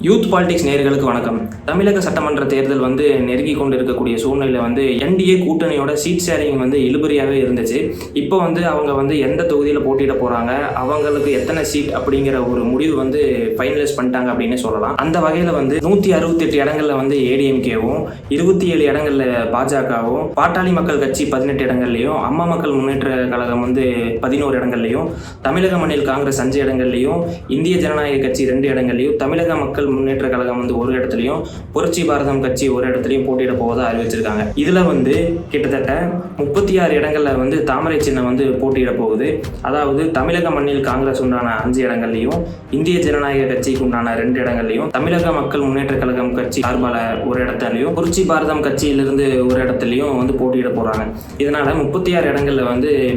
Youth politics நேயர்களுக்கு வணக்கம். தமிழக சட்டமன்ற தேர்தல் நெருங்கி கொண்டு இருக்கக்கூடிய சூழ்நிலை என்டிஏ கூட்டணியோட சீட் ஷேரிங் இழுபறியாகவே இருந்துச்சு. இப்போ அவங்க எந்த தொகுதியில் போட்டியிட போகிறாங்க, அவங்களுக்கு எத்தனை சீட் அப்படிங்கிற ஒரு முடிவு ஃபைனலைஸ் பண்ணிட்டாங்க அப்படின்னு சொல்லலாம். அந்த வகையில் 168 இடங்களில் ஏடிஎம்கேவும், 27 இடங்களில் பாஜகவும், பாட்டாளி மக்கள் கட்சி 18 இடங்கள்லையும், அம்மா மக்கள் முன்னேற்ற கழகம் 11 இடங்கள்லையும், தமிழக மாநில காங்கிரஸ் 5 இடங்கள்லையும், இந்திய ஜனநாயக கட்சி 2 இடங்கள்லையும், தமிழக மக்கள் முன்னேற்ற கழகம் ஒரு இடத்துலையும், புரட்சி பாரதம் கட்சி ஒரு இடத்துலையும் போட்டியிட போவதா அறிவிச்சிருக்காங்க. இதுல கிட்டத்தட்ட 36 இடங்கள்ல தாமரை சின்னம் போட்டியிட போகுது. அதாவது தமிழக மாநில காங்கிரஸ் உண்டான 5 இடங்கள்லையும், இந்திய ஜனநாயக கட்சிக்கு உண்டான 2 இடங்கள்லையும், தமிழக மக்கள் முன்னேற்ற கழகம் கட்சி சார்பால ஒரு இடத்துலையும், புரட்சி பாரதம் கட்சியிலிருந்து ஒரு இடத்துலையும் போட்டியிட போறாங்க. இதனால 36 இடங்கள்ல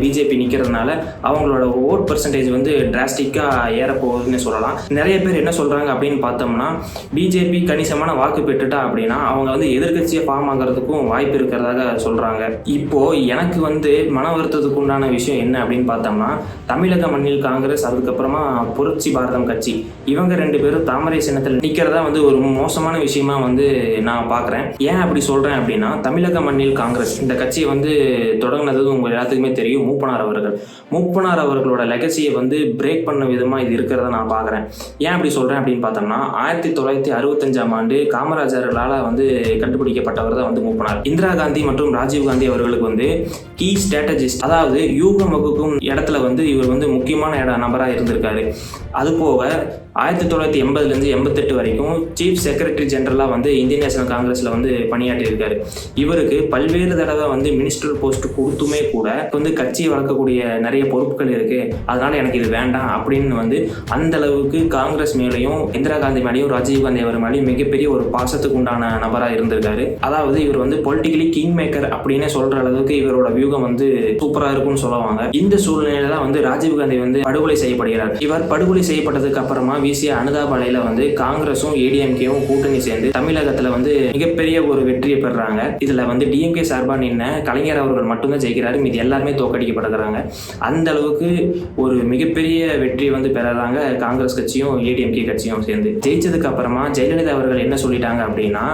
பிஜேபி நிக்கிறதுனால அவங்களோட ஓட் பெர்சன்டேஜ் டிராஸ்டிக்கா ஏற போகுதுன்னு சொல்லலாம். நிறைய பேர் என்ன சொல்றாங்க அப்படின்னு பார்த்தோம்னா, பிஜேபி கணிசமான வாக்கு பெற்றுட்டா அப்படின்னா அவங்க எதிர்கட்சியை ஃபார்ம் ஆகிறதுக்கும் வாய்ப்பு இருக்கிறதாக சொல்றாங்க. இப்போ எனக்கு மன வருத்தத்துக்கு உண்டான விஷயம் என்ன அப்படின்னு பார்த்தோம்னா, தமிழக மாநில காங்கிரஸ், அதுக்கப்புறமா புரட்சி பாரதம் கட்சி, இவங்க 2 பேரும் தாமரை சின்னத்தில் நிற்கிறதா ஒரு மோசமான விஷயமா நான் பார்க்குறேன். ஏன் அப்படி சொல்றேன் அப்படின்னா, தமிழக மாநில காங்கிரஸ் இந்த கட்சியை தொடங்கினது உங்க எல்லாத்துக்குமே தெரியும். மூப்பனார் அவர்களோட லெகசியை பிரேக் பண்ண விதமா இது இருக்கிறத நான் பார்க்குறேன். ஏன் அப்படி சொல்றேன் அப்படின்னு பார்த்தோம்னா, 1965ஆம் ஆண்டு காமராஜர்களால் கண்டுபிடிக்கப்பட்டவர் தான் மூப்பனார். இந்திரா காந்தி மற்றும் ராஜீவ் காந்தி அவர்களுக்கு கீ ஸ்ட்ராட்டஜிஸ்ட், அதாவது யூகம் வகுக்கும் இடத்துல இவர் முக்கியமான நபராக இருந்திருக்காரு. அது போக 1980லேருந்து 88 வரைக்கும் சீஃப் செக்ரட்டரி ஜெனரலாக இந்தியன் நேஷனல் காங்கிரஸில் பணியாற்றியிருக்காரு. இவருக்கு பல்வேறு தடவை மினிஸ்டர் போஸ்ட் கொடுத்துமே கூட கட்சியை வளர்க்கக்கூடிய நிறைய பொறுப்புகள் இருக்கு, அதனால எனக்கு இது வேண்டாம் அப்படின்னு அந்த அளவுக்கு காங்கிரஸ் மேலேயும், இந்திரா காந்தி மேலேயும், ராஜீவ் காந்தி அவர் மேலேயும் மிகப்பெரிய ஒரு பாசத்துக்கு உண்டான நபராக இருந்திருக்காரு. அதாவது இவர் பொலிட்டிக்கலி கிங் மேக்கர் அப்படின்னு சொல்ற அளவுக்கு இவரோட வியூகம் சூப்பராக இருக்கும்னு சொல்லுவாங்க. இந்த சூழ்நிலையில தான் ராஜீவ் காந்தி படுகொலை செய்யப்படுகிறார். இவர் படுகொலை செய்யப்பட்டதுக்கு அப்புறமா வீசிய அனுதாபலையில காங்கிரஸும் ஏடிஎம்கேவும் கூட்டணி சேர்ந்து தமிழகத்துல மிகப்பெரிய ஒரு வெற்றியை பெறாங்க. இதுல டிஎம்கே சார்பா நின்ன கலைஞர் அவர்கள் மட்டும்தான் ஜெயிக்கிறாரு, மீது எல்லாருமே தோக்கடிக்கப்படுகிறாங்க. அந்த அளவுக்கு ஒரு மிகப்பெரிய வெற்றி பெறாங்க காங்கிரஸ் கட்சியும் ஏடிஎம்கே கட்சியும் சேர்ந்து. ஜெயிச்சதுக்கு அப்புறமா ஜெயலலிதா அவர்கள் என்ன சொல்லிட்டாங்க அப்படின்னா,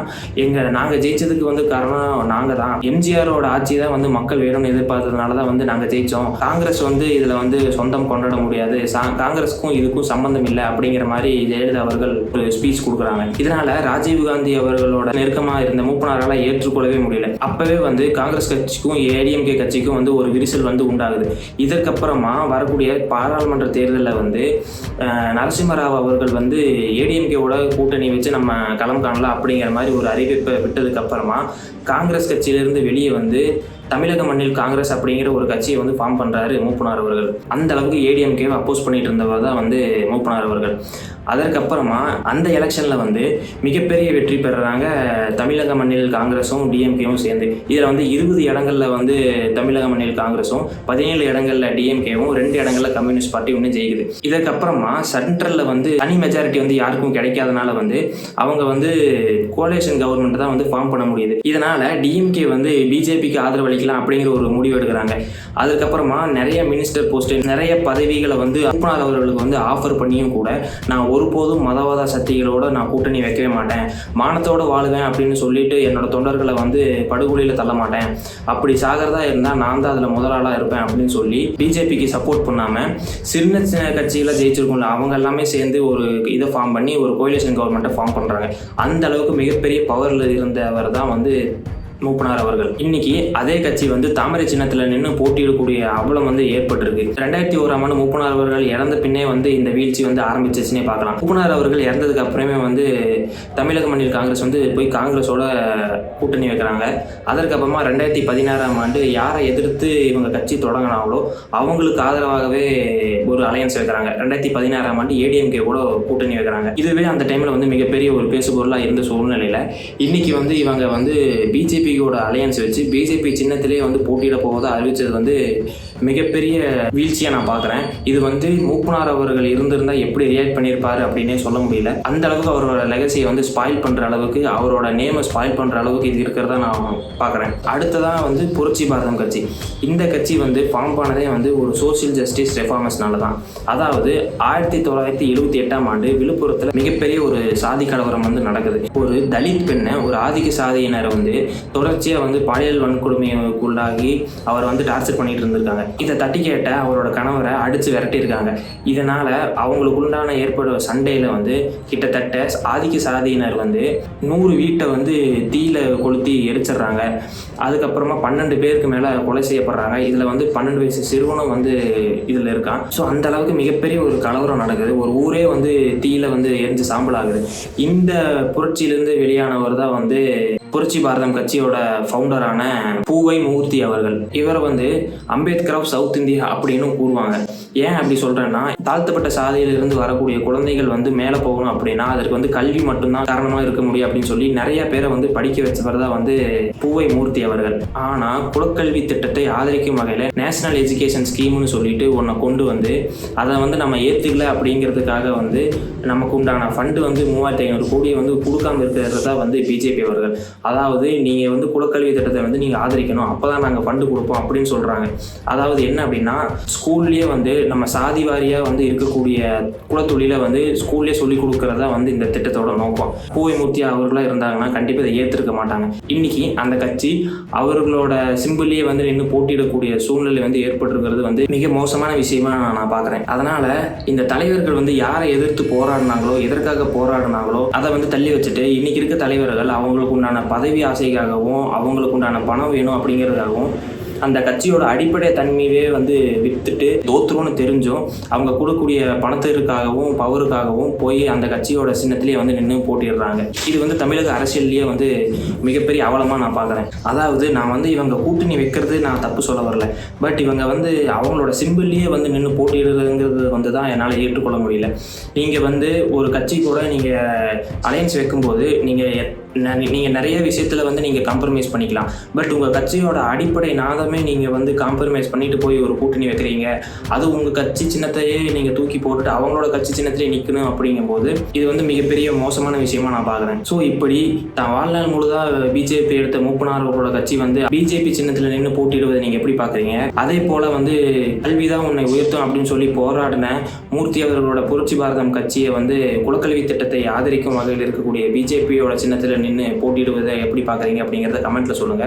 நாங்க ஜெயிச்சதுக்கு காரணம் நாங்க தான், எம்ஜிஆரோட ஆட்சி தான் மக்கள் வேணும்னு எதிர்பார்த்ததுனாலதான் நாங்க ஜெயிச்சோம். காங்கிரஸ் இதுல சொந்தம் கொண்டாட முடியாது, காங்கிரஸுக்கும் இதுக்கும் சம்பந்தம் இல்லை அப்படிங்கிற மாதிரி ஜெயலலிதா அவர்கள் ஒரு ஸ்பீச் கொடுக்குறாங்க. இதனால ராஜீவ் காந்தி அவர்களோட நெருக்கமா இருந்த மூப்பனாரால ஏற்றுக்கொள்ளவே முடியல. அப்பவே காங்கிரஸ் கட்சிக்கும் ஏடிஎம்கே கட்சிக்கும் ஒரு விரிசல் உண்டாகுது. இதற்கப்புறமா வரக்கூடிய பாராளுமன்ற தேர்தலில் நரசிம்மராவ் அவர்கள் ஏடிஎம்கேவோட கூட்டணி வச்சு நம்ம களம் காணலாம் அப்படிங்கிற மாதிரி ஒரு அறிவிப்பை விட்டதுக்கு அப்புறமா காங்கிரஸ் கட்சியிலிருந்து வெளியே தமிழக மாநில காங்கிரஸ் அப்படிங்கிற ஒரு கட்சியை ஃபார்ம் பண்றாரு மூப்பனார் அவர்கள். அந்த அளவுக்கு ஏடிஎம்கேவை அப்போஸ் பண்ணிட்டு இருந்தவர் தான் மூப்பனார் அவர்கள். அதற்கப்புறமா அந்த எலெக்ஷன்ல மிகப்பெரிய வெற்றி பெறாங்க தமிழக மாநில காங்கிரஸும் டிஎம்கேவும் சேர்ந்து. இதுல 20 இடங்கள்ல தமிழக மாநில காங்கிரஸும், 17 இடங்கள்ல டிஎம்கேவும், 2 இடங்கள்ல கம்யூனிஸ்ட் பார்ட்டி ஜெயிக்குது. இதற்கப்புறமா சென்ட்ரல்ல தனி மெஜாரிட்டி யாருக்கும் கிடைக்காதனால அவங்க கோலிஷன் கவர்மெண்ட் தான் ஃபார்ம் பண்ண முடியுது. இதனால டிஎம்கே பிஜேபிக்கு ஆதரவு அளிக்கலாம் அப்படிங்கிற ஒரு முடிவு எடுக்கிறாங்க. அதுக்கப்புறமா நிறைய மினிஸ்டர் போஸ்ட், நிறைய பதவிகளை மூப்பனார் அவர்களுக்கு ஆஃபர் பண்ணியும் கூட, நான் ஒருபோதும் மதவாத சக்திகளோட நான் கூட்டணி வைக்கவே மாட்டேன், மானத்தோட வாழுவேன் அப்படின்னு சொல்லிட்டு என்னோட தொண்டர்களை படுகொலையில தள்ள மாட்டேன், அப்படி சாகிறதா இருந்தா நான் தான் அதுல முதலாளா இருப்பேன் அப்படின்னு சொல்லி பிஜேபிக்கு சப்போர்ட் பண்ணாம சின்ன சின்ன கட்சிகளை ஜெயிச்சிருக்கோம்ல அவங்க எல்லாமே சேர்ந்து ஒரு இதை ஃபார்ம் பண்ணி ஒரு கோலிஷன் கவர்மெண்ட்டை ஃபார்ம் பண்றாங்க. அந்த அளவுக்கு மிகப்பெரிய பவர்ல இருந்தவர் தான் மூப்பனார் அவர்கள். இன்னைக்கு அதே கட்சி தாமரை சின்னத்துல நின்று போட்டியிடக்கூடிய அவலம் ஏற்பட்டிருக்கு. 2001ஆம் ஆண்டு மூப்பனார் அவர்கள் இறந்த பின்னே இந்த வீழ்ச்சி ஆரம்பிச்சிச்சுன்னே பார்க்கலாம். மூப்பனார் அவர்கள் இறந்ததுக்கு அப்புறமே தமிழக மாநில காங்கிரஸ் போய் காங்கிரஸோட கூட்டணி வைக்கிறாங்க. அதற்கப்புறமா 2016ஆம் ஆண்டு யாரை எதிர்த்து இவங்க கட்சி தொடங்கினாங்களோ அவங்களுக்கு ஆதரவாகவே ஒரு அலையன்ஸ் வைக்கிறாங்க. 2016ஆம் ஆண்டு ஏடிஎம்கே கூட கூட்டணி வைக்கிறாங்க. இதுவே அந்த டைம்ல மிகப்பெரிய ஒரு பேசுபொருளா இருந்த சூழ்நிலையில இன்னைக்கு இவங்க பிஜேபி பிஜேபியோட அலையன்ஸ் வச்சு பிஜேபி சின்னத்திலே வந்து போட்டியிட போவதை அறிவித்தது வந்து மிகப்பெரிய வீழ்ச்சியாக நான் பார்க்குறேன். இது வந்து மூப்பனார் அவர்கள் இருந்திருந்தால் எப்படி ரியாக்ட் பண்ணியிருப்பாரு அப்படின்னே சொல்ல முடியல. அந்த அளவுக்கு அவரோட லெகசியை வந்து ஸ்பாயில் பண்ணுற அளவுக்கு, அவரோட நேமை ஸ்பாயில் பண்ணுற அளவுக்கு இது இருக்கிறதா நான் பார்க்குறேன். அடுத்ததாக வந்து புரட்சி பாரதம் கட்சி. இந்த கட்சி வந்து ஃபார்ம் ஆனதே வந்து ஒரு சோசியல் ஜஸ்டிஸ் ரெஃபார்மர்ஸ்னால தான். அதாவது 1978ஆம் ஆண்டு விழுப்புரத்தில் மிகப்பெரிய ஒரு சாதி கலவரம் வந்து நடக்குது. ஒரு தலித் பெண்ணை ஒரு ஆதிக்க சாதியினரை வந்து தொடர்ச்சியாக வந்து பாலியல் வன்கொடுமைக்குள்ளாகி அவரை வந்து டார்ச்சர் பண்ணிட்டு இருந்திருக்காங்க. இதை தட்டி கேட்ட அவரோட கணவரை அடித்து விரட்டியிருக்காங்க. இதனால் அவங்களுக்குண்டான ஏற்பட சண்டையில் வந்து கிட்டத்தட்ட ஆதிக்க சாதியினர் வந்து 100 வீட்டை வந்து தீயில கொளுத்தி எரிச்சிடுறாங்க. அதுக்கப்புறமா 12 பேருக்கு மேலே கொலை செய்யப்படுறாங்க. இதில் வந்து 12 வயசு சிறுவனும் வந்து இதில் இருக்கான். ஸோ அந்த அளவுக்கு மிகப்பெரிய ஒரு கலவரம் நடக்குது. ஒரு ஊரே வந்து தீயில வந்து எரிஞ்சு சாம்பல் ஆகுது. இந்த புரட்சியிலிருந்து வெளியானவர் தான் வந்து புரட்சி பாரதம் கட்சியோட ஃபவுண்டரான பூவை மூர்த்தி அவர்கள். இவரை வந்து அம்பேத்கர் ஆஃப் சவுத் இந்தியா அப்படின்னு கூறுவாங்க. ஏன் அப்படி சொல்கிறேன்னா, தாழ்த்தப்பட்ட சாதியிலிருந்து வரக்கூடிய குழந்தைகள் வந்து மேலே போகணும் அப்படின்னா அதற்கு வந்து கல்வி மட்டும்தான் காரணமாக இருக்க முடியும் அப்படின்னு சொல்லி நிறைய பேரை வந்து படிக்க வச்சவர் தான் வந்து பூவை மூர்த்தி அவர்கள். ஆனால் குலக்கல்வி திட்டத்தை ஆதரிக்கும் வகையில் நேஷனல் எஜுகேஷன் ஸ்கீம்னு சொல்லிட்டு ஒன்றை கொண்டு வந்து அதை வந்து நம்ம ஏற்றுக்கல அப்படிங்கிறதுக்காக வந்து நமக்கு உண்டான ஃபண்டு வந்து 3500 கோடியை வந்து கொடுக்காம இருக்கிறது தான் வந்து பிஜேபி அவர்கள். அதாவது நீங்கள் வந்து குலக்கல்வி திட்டத்தை வந்து நீங்கள் ஆதரிக்கணும், அப்போ தான் நாங்கள் ஃபண்டு கொடுப்போம் அப்படின்னு சொல்கிறாங்க. அதாவது என்ன அப்படின்னா, ஸ்கூல்லேயே வந்து நம்ம சாதி வாரியாக வந்து இருக்கக்கூடிய குலத்தொழிலை வந்து ஸ்கூல்லேயே சொல்லிக் கொடுக்கறதா வந்து இந்த திட்டத்தோட நோக்கம். பூவை மூர்த்தி அவர்களாக இருந்தாங்கன்னா கண்டிப்பாக இதை ஏற்றிருக்க மாட்டாங்க. இன்னைக்கு அந்த கட்சி அவர்களோட சிம்பிள்லேயே வந்து நின்று போட்டியிடக்கூடிய சூழ்நிலை வந்து ஏற்பட்டிருக்கிறது வந்து மிக மோசமான விஷயமா நான் பார்க்குறேன். அதனால் இந்த தலைவர்கள் வந்து யாரை எதிர்த்து போராடினாங்களோ, எதற்காக போராடினாங்களோ அதை வந்து தள்ளி வச்சுட்டு இன்னைக்கு இருக்க தலைவர்கள் அவங்களுக்கு உண்டான பதவி ஆசைக்காகவும் அவங்களுக்கு உண்டான பணம் வேணும் அப்படிங்கிறதுக்காகவும் அந்த கட்சியோட அடிப்படை தன்மையே வந்து விற்றுட்டு தோத்துருன்னு தெரிஞ்சும் அவங்க கொடுக்கக்கூடிய பணத்திற்காகவும் பவருக்காகவும் போய் அந்த கட்சியோட சின்னத்திலேயே வந்து நின்று போட்டிடுறாங்க. இது வந்து தமிழக அரசியல்லையே வந்து மிகப்பெரிய அவலமாக நான் பார்க்குறேன். அதாவது நான் வந்து இவங்க கூட்டணி வைக்கிறது நான் தப்பு சொல்ல வரல, பட் இவங்க வந்து அவங்களோட சிம்பிள்லேயே வந்து நின்று போட்டிடுறதுங்கிறது வந்து தான் என்னால் ஏற்றுக்கொள்ள முடியல. நீங்கள் வந்து ஒரு கட்சி கூட நீங்கள் அலையன்ஸ் வைக்கும்போது நீங்கள் நிறைய விஷயத்தில் வந்து நீங்கள் காம்ப்ரமைஸ் பண்ணிக்கலாம். பட் உங்கள் கட்சியோட அடிப்படை நாதமே நீங்கள் வந்து காம்ப்ரமைஸ் பண்ணிட்டு போய் ஒரு கூட்டணி வைக்கிறீங்க. அது உங்கள் கட்சி சின்னத்தையே நீங்கள் தூக்கி போட்டுட்டு அவங்களோட கட்சி சின்னத்திலே நிற்கணும் அப்படிங்கும்போது இது வந்து மிகப்பெரிய மோசமான விஷயமா நான் பார்க்குறேன். ஸோ இப்படி தான் வாழ்நாள் முழுதாக பிஜேபி எடுத்த மூப்பனார் அவர்களோட கட்சி வந்து பிஜேபி சின்னத்தில் நின்று போட்டிடுவதை நீங்கள் எப்படி பார்க்குறீங்க? அதே போல் வந்து கல்வி தான் உன்னை உயர்த்தும் அப்படின்னு சொல்லி போராடின மூர்த்தி அவர்களோட புரட்சி பாரதம் கட்சியை வந்து குலக்கல்வி திட்டத்தை ஆதரிக்கும் வகையில் இருக்கக்கூடிய பிஜேபியோட சின்னத்தில் நின்று போட்டியிடுவதை எப்படி பார்க்குறீங்க அப்படிங்கிறத கமெண்ட்டில் சொல்லுங்கள்.